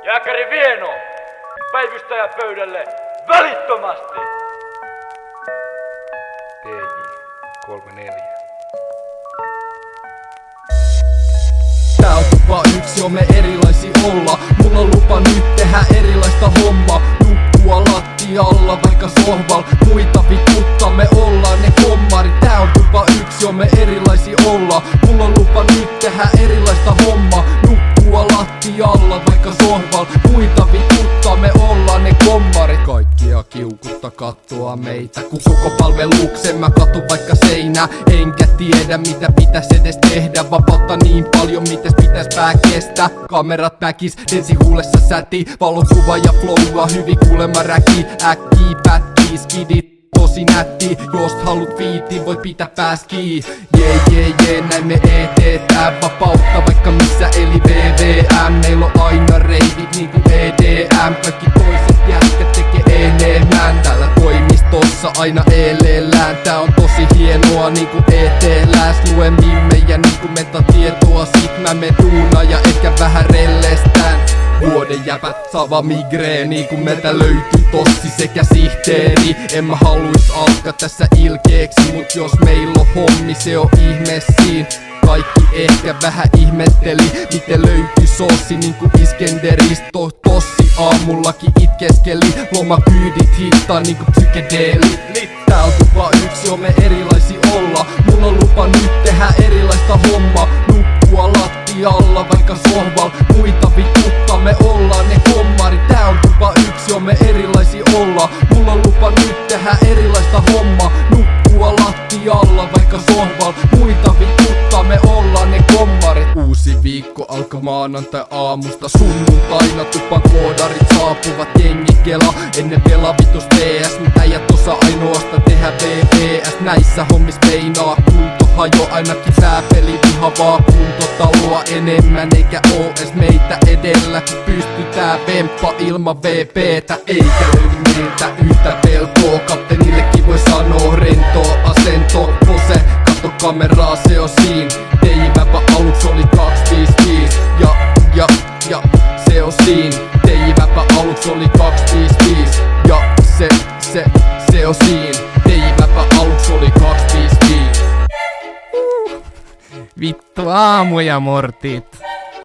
Jääkäri Vieno, päivystäjä pöydälle välittömästi! TJ34. Tää on tupa yksi, jo me erilaisia olla. Mulla on lupa nyt tehdä erilaista hommaa. Nukkua lattialla vaikka sohval. Muita vitutta, me ollaan ne kommarit. Tää on tupa yksi, jo me erilaisia olla. Mulla on lupa nyt tehdä erilaista hommaa. Nukkua lattialla vaikka sohval. Muita vitutta, me ollaan ne kommarit. Kaikkia kiukutta kattoa meitä, kun koko palveluksen mä katun vaikka seinää. Enkä tiedä mitä pitäis edes tehdä. Vapautta niin paljon, mites pitäis pää kestää. Kamerat näkis, densi huulessa säti. Valokuva ja flowa, hyvin kuulemma räki. Äkkii, pätkii, skidit tosi nätti, jos haluat viitin, voit pitää pääs kiinni. Jee, näin me etetään vapautta vaikka missä eli VVM. Meillä on aina reivit niinku EDM. Kaikki toiset jätkät tekee enemmän. Täällä toimistossa aina elellään. Tää on tosi hienoa niinku eteläs. Luen mimmejä niinku metatietoa. Sit mä menen duunaan ja ehkä vähän rellestään. Vuoden jäpät saa migreeni, kun meiltä löytyy tossi sekä sihteeri. En mä haluis alkaa tässä ilkeeksi, mut jos meillä on hommi, se on ihme siin. Kaikki ehkä vähän ihmetteli, miten löytyi sossi niinku Iskenderistä. Tossi aamullakin itkeskeli, lomakyydit hittaa niinku psykedeelit. Tää on tupa yksi, jo me erilaisia olla. Mulla on lupa nyt tehdä erilaista hommaa. Nukkua lattialla vaikka sohval. Muita vitutta, me ollaan ne kommarit. Tää on tupa yksi, jo me erilaisia olla. Mulla on lupa nyt tehdä erilaista hommaa. Nukkua lattialla vaikka sohval. Muita vitutta, me ollaan ne kommarit. Uusi viikko alkaa maanantai aamusta. Sunnuntaina tupan koodarit saapuvat, jengi kela. Ennen vela vitus PS, mut äijät osaa ainoastaan tehdä VVS. Näissä hommis meinaa kunto hajo, ainakin tää peli vihavaa kuntotaloa enemmän. Eikä oo edes meitä edellä, kun pystytää vemppa ilman VPtä. Eikä löydy meiltä yhtä pelkoa, kapteenillekin voi sanoa rentoa asento. Pose, katso kameraa, se on siin. TJ-väpä aluks oli 255 ja se on siin. TJ-väpä aluks oli 255 ja se on siin. TJ-väpä aluks oli 255. Vittu aamu ja mortit.